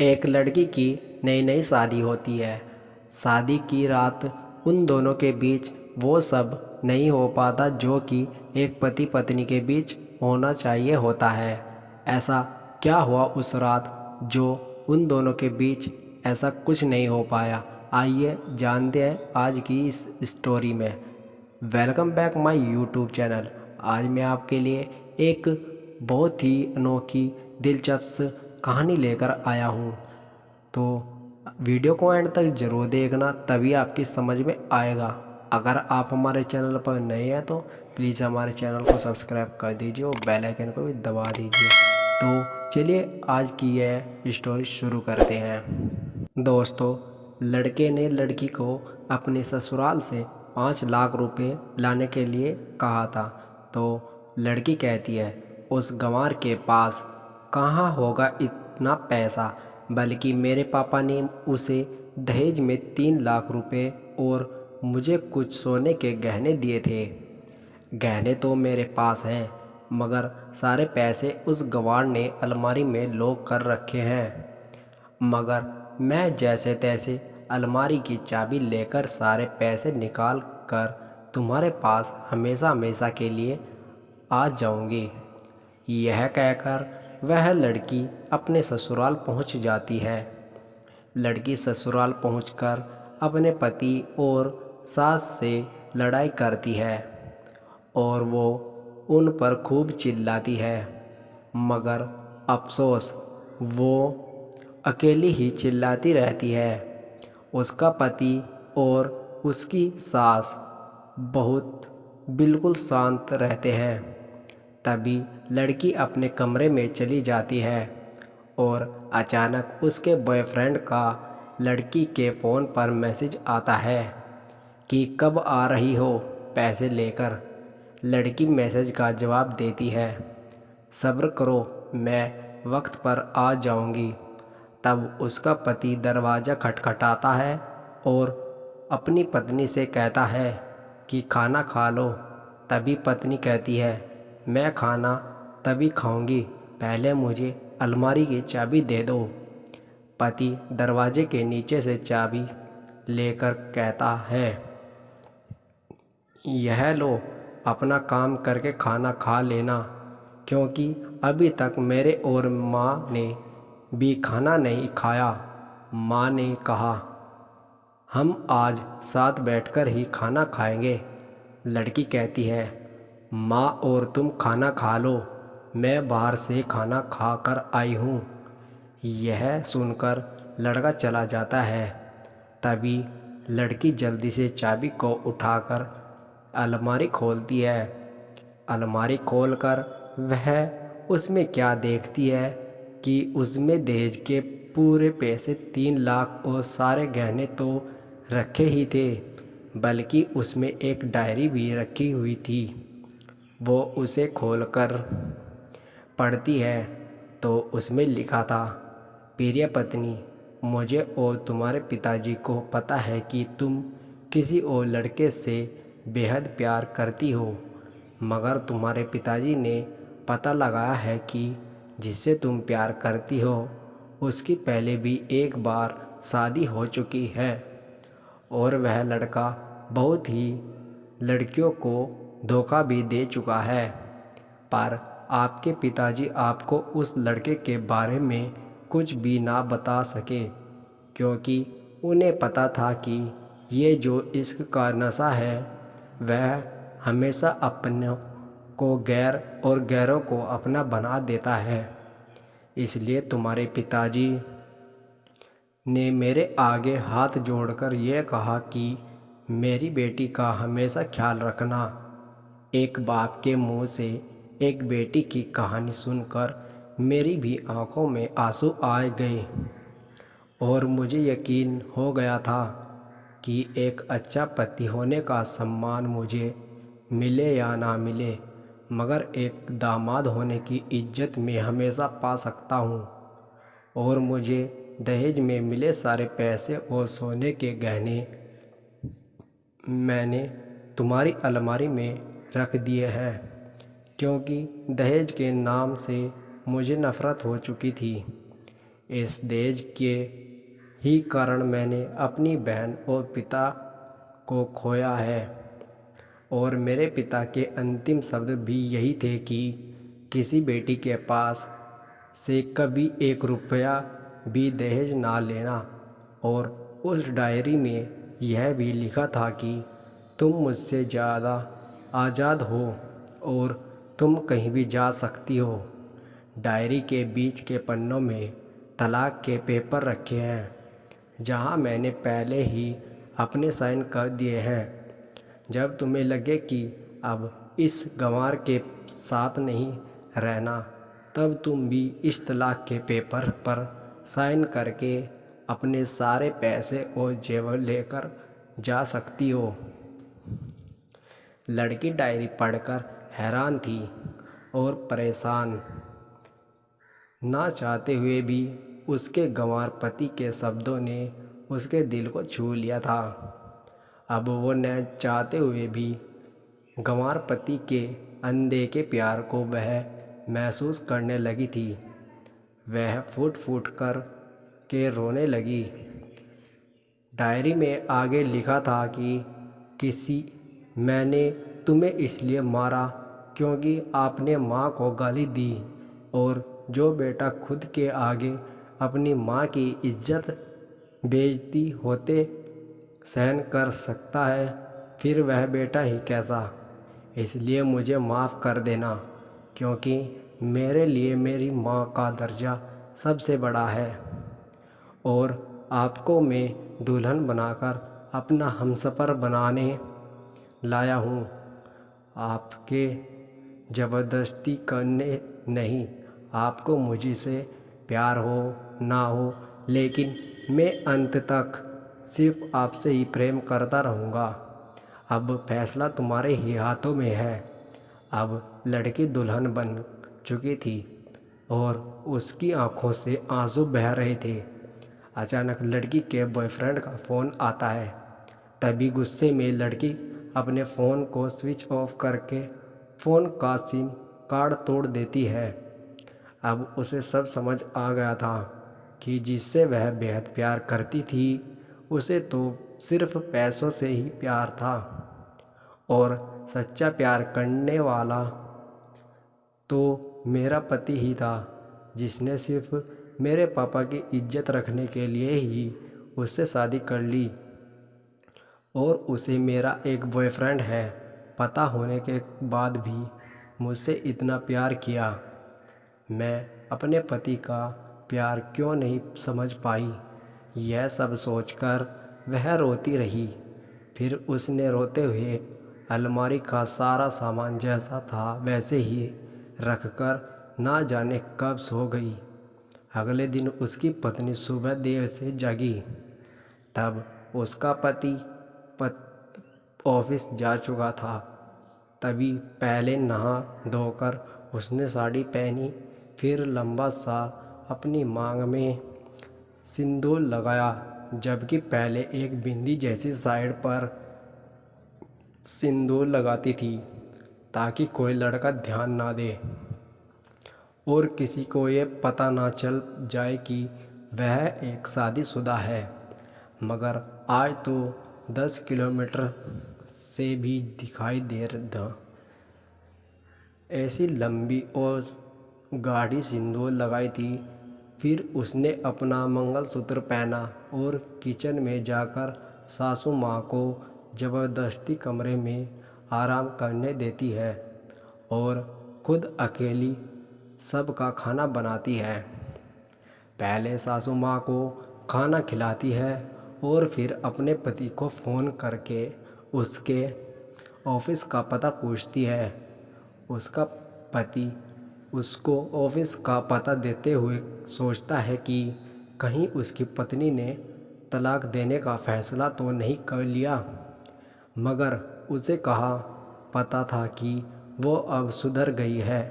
एक लड़की की नई नई शादी होती है। शादी की रात उन दोनों के बीच वो सब नहीं हो पाता जो कि एक पति पत्नी के बीच होना चाहिए होता है। ऐसा क्या हुआ उस रात जो उन दोनों के बीच ऐसा कुछ नहीं हो पाया? आइए जानते हैं आज की इस स्टोरी में। Welcome back my YouTube channel. आज मैं आपके लिए एक बहुत ही अनोखी दिलचस्प कहानी लेकर आया हूँ। तो वीडियो को एंड तक ज़रूर देखना, तभी आपकी समझ में आएगा। अगर आप हमारे चैनल पर नए हैं तो प्लीज़ हमारे चैनल को सब्सक्राइब कर दीजिए और बेल आइकन को भी दबा दीजिए। तो चलिए आज की यह स्टोरी शुरू करते हैं। दोस्तों, लड़के ने लड़की को अपने ससुराल से 5 लाख रुपए लाने के लिए कहा था। तो लड़की कहती है उस गंवार के पास कहाँ होगा इतना पैसा, बल्कि मेरे पापा ने उसे दहेज में 3 लाख रुपए और मुझे कुछ सोने के गहने दिए थे। गहने तो मेरे पास हैं, मगर सारे पैसे उस गंवार ने अलमारी में लॉक कर रखे हैं। मगर मैं जैसे तैसे अलमारी की चाबी लेकर सारे पैसे निकाल कर तुम्हारे पास हमेशा हमेशा के लिए आ जाऊंगी। यह कहकर वह लड़की अपने ससुराल पहुंच जाती है। लड़की ससुराल पहुंचकर अपने पति और सास से लड़ाई करती है और वो उन पर खूब चिल्लाती है, मगर अफसोस वो अकेली ही चिल्लाती रहती है। उसका पति और उसकी सास बहुत बिल्कुल शांत रहते हैं। तभी लड़की अपने कमरे में चली जाती है और अचानक उसके बॉयफ्रेंड का लड़की के फ़ोन पर मैसेज आता है कि कब आ रही हो पैसे लेकर। लड़की मैसेज का जवाब देती है, सब्र करो, मैं वक्त पर आ जाऊंगी। तब उसका पति दरवाज़ा खटखटाता है और अपनी पत्नी से कहता है कि खाना खा लो। तभी पत्नी कहती है, मैं खाना तभी खाऊंगी, पहले मुझे अलमारी की चाबी दे दो। पति दरवाजे के नीचे से चाबी लेकर कहता है, यह लो, अपना काम करके खाना खा लेना, क्योंकि अभी तक मेरे और माँ ने भी खाना नहीं खाया। माँ ने कहा, हम आज साथ बैठकर ही खाना खाएंगे। लड़की कहती है, माँ और तुम खाना खा लो, मैं बाहर से खाना खा कर आई हूँ। यह सुनकर लड़का चला जाता है। तभी लड़की जल्दी से चाबी को उठाकर अलमारी खोलती है। अलमारी खोलकर वह उसमें क्या देखती है कि उसमें दहेज के पूरे पैसे 3 लाख और सारे गहने तो रखे ही थे, बल्कि उसमें एक डायरी भी रखी हुई थी। वो उसे खोलकर पढ़ती है तो उसमें लिखा था, प्रिय पत्नी, मुझे और तुम्हारे पिताजी को पता है कि तुम किसी और लड़के से बेहद प्यार करती हो, मगर तुम्हारे पिताजी ने पता लगाया है कि जिससे तुम प्यार करती हो उसकी पहले भी एक बार शादी हो चुकी है और वह लड़का बहुत ही लड़कियों को धोखा भी दे चुका है। पर आपके पिताजी आपको उस लड़के के बारे में कुछ भी ना बता सके, क्योंकि उन्हें पता था कि ये जो इश्क का नशा है वह हमेशा अपनों को गैर और गैरों को अपना बना देता है। इसलिए तुम्हारे पिताजी ने मेरे आगे हाथ जोड़कर यह कहा कि मेरी बेटी का हमेशा ख्याल रखना। एक बाप के मुंह से एक बेटी की कहानी सुनकर मेरी भी आंखों में आंसू आ गए और मुझे यकीन हो गया था कि एक अच्छा पति होने का सम्मान मुझे मिले या ना मिले, मगर एक दामाद होने की इज्जत मैं हमेशा पा सकता हूँ। और मुझे दहेज में मिले सारे पैसे और सोने के गहने मैंने तुम्हारी अलमारी में रख दिए हैं, क्योंकि दहेज के नाम से मुझे नफ़रत हो चुकी थी। इस दहेज के ही कारण मैंने अपनी बहन और पिता को खोया है और मेरे पिता के अंतिम शब्द भी यही थे कि किसी बेटी के पास से कभी 1 रुपया भी दहेज ना लेना। और उस डायरी में यह भी लिखा था कि तुम मुझसे ज़्यादा आज़ाद हो और तुम कहीं भी जा सकती हो। डायरी के बीच के पन्नों में तलाक के पेपर रखे हैं जहां मैंने पहले ही अपने साइन कर दिए हैं। जब तुम्हें लगे कि अब इस गंवार के साथ नहीं रहना, तब तुम भी इस तलाक के पेपर पर साइन करके अपने सारे पैसे और जेवर लेकर जा सकती हो। लड़की डायरी पढ़कर हैरान थी और परेशान। ना चाहते हुए भी उसके गंवार पति के शब्दों ने उसके दिल को छू लिया था। अब वो न चाहते हुए भी गंवार पति के अनदेखे प्यार को वह महसूस करने लगी थी। वह फूट फूट कर के रोने लगी। डायरी में आगे लिखा था कि मैंने तुम्हें इसलिए मारा क्योंकि आपने माँ को गाली दी, और जो बेटा खुद के आगे अपनी माँ की इज्जत बेइज्जती होते सहन कर सकता है, फिर वह बेटा ही कैसा। इसलिए मुझे माफ़ कर देना, क्योंकि मेरे लिए मेरी माँ का दर्जा सबसे बड़ा है और आपको मैं दुल्हन बनाकर अपना हमसफ़र बनाने लाया हूँ। आपके ज़बरदस्ती करने नहीं। आपको मुझसे प्यार हो ना हो, लेकिन मैं अंत तक सिर्फ आपसे ही प्रेम करता रहूँगा। अब फैसला तुम्हारे ही हाथों में है। अब लड़की दुल्हन बन चुकी थी और उसकी आंखों से आंसू बह रहे थे। अचानक लड़की के बॉयफ्रेंड का फ़ोन आता है। तभी गुस्से में लड़की अपने फ़ोन को स्विच ऑफ करके फ़ोन का सिम कार्ड तोड़ देती है। अब उसे सब समझ आ गया था कि जिससे वह बेहद प्यार करती थी, उसे तो सिर्फ पैसों से ही प्यार था, और सच्चा प्यार करने वाला तो मेरा पति ही था, जिसने सिर्फ मेरे पापा की इज्जत रखने के लिए ही उससे शादी कर ली, और उसे मेरा एक बॉयफ्रेंड है पता होने के बाद भी मुझसे इतना प्यार किया। मैं अपने पति का प्यार क्यों नहीं समझ पाई। यह सब सोचकर वह रोती रही। फिर उसने रोते हुए अलमारी का सारा सामान जैसा था वैसे ही रखकर ना जाने कब सो गई। अगले दिन उसकी पत्नी सुबह देर से जागी। तब उसका पति ऑफिस जा चुका था। तभी पहले नहा धोकर उसने साड़ी पहनी, फिर लंबा सा अपनी मांग में सिंदूर लगाया, जबकि पहले एक बिंदी जैसी साइड पर सिंदूर लगाती थी ताकि कोई लड़का ध्यान ना दे और किसी को ये पता ना चल जाए कि वह एक शादीशुदा है। मगर आज तो 10 किलोमीटर से भी दिखाई दे रहा। ऐसी लंबी और गाढ़ी सिंदूर लगाई थी। फिर उसने अपना मंगलसूत्र पहना और किचन में जाकर सासू माँ को ज़बरदस्ती कमरे में आराम करने देती है और खुद अकेली सबका खाना बनाती है। पहले सासू माँ को खाना खिलाती है और फिर अपने पति को फ़ोन करके उसके ऑफिस का पता पूछती है। उसका पति उसको ऑफिस का पता देते हुए सोचता है कि कहीं उसकी पत्नी ने तलाक देने का फ़ैसला तो नहीं कर लिया, मगर उसे कहा पता था कि वो अब सुधर गई है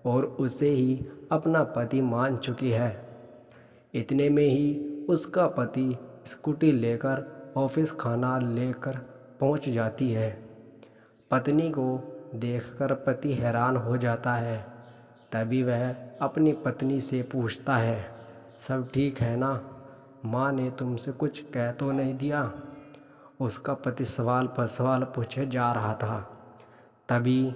और उसे ही अपना पति मान चुकी है। इतने में ही उसका पति स्कूटी लेकर ऑफिस खाना लेकर पहुंच जाती है। पत्नी को देखकर पति हैरान हो जाता है। तभी वह अपनी पत्नी से पूछता है, सब ठीक है ना? माँ ने तुमसे कुछ कह तो नहीं दिया? उसका पति सवाल पर सवाल पूछे जा रहा था। तभी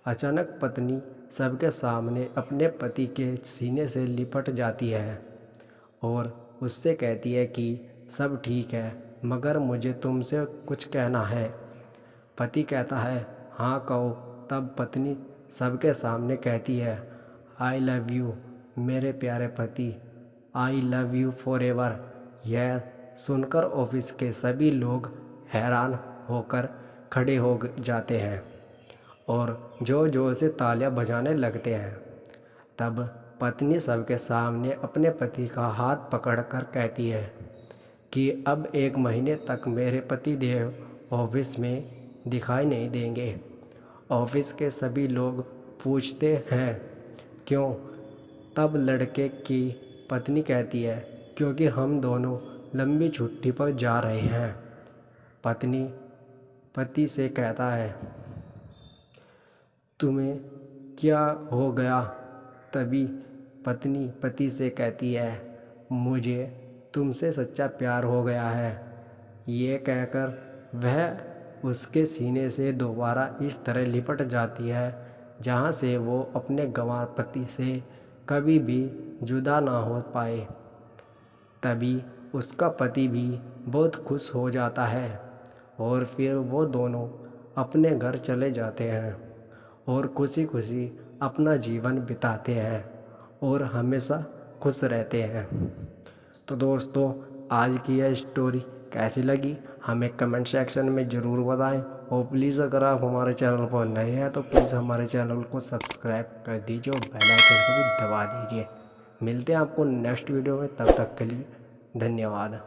अचानक पत्नी सबके सामने अपने पति के सीने से लिपट जाती है और उससे कहती है कि सब ठीक है, मगर मुझे तुमसे कुछ कहना है। पति कहता है, हाँ कहो। तब पत्नी सबके सामने कहती है, आई लव यू मेरे प्यारे पति, I love you for ever. यह सुनकर ऑफिस के सभी लोग हैरान होकर खड़े हो जाते हैं और जोर जोर से तालियां बजाने लगते हैं। तब पत्नी सबके सामने अपने पति का हाथ पकड़कर कहती है कि अब 1 महीने तक मेरे पति देव ऑफिस में दिखाई नहीं देंगे। ऑफिस के सभी लोग पूछते हैं क्यों? तब लड़के की पत्नी कहती है, क्योंकि हम दोनों लंबी छुट्टी पर जा रहे हैं। पत्नी पति से कहता है, तुम्हें क्या हो गया? तभी पत्नी पति से कहती है, मुझे तुमसे सच्चा प्यार हो गया है। ये कहकर वह उसके सीने से दोबारा इस तरह लिपट जाती है जहाँ से वो अपने गंवार पति से कभी भी जुदा ना हो पाए। तभी उसका पति भी बहुत खुश हो जाता है और फिर वो दोनों अपने घर चले जाते हैं और खुशी खुशी अपना जीवन बिताते हैं और हमेशा खुश रहते हैं। तो दोस्तों, आज की यह स्टोरी कैसी लगी हमें कमेंट सेक्शन में ज़रूर बताएं और प्लीज़ अगर आप हमारे चैनल पर नए हैं तो प्लीज़ हमारे चैनल को सब्सक्राइब कर दीजिए और बेल आइकन को भी दबा दीजिए। मिलते हैं आपको नेक्स्ट वीडियो में, तब तक के लिए धन्यवाद।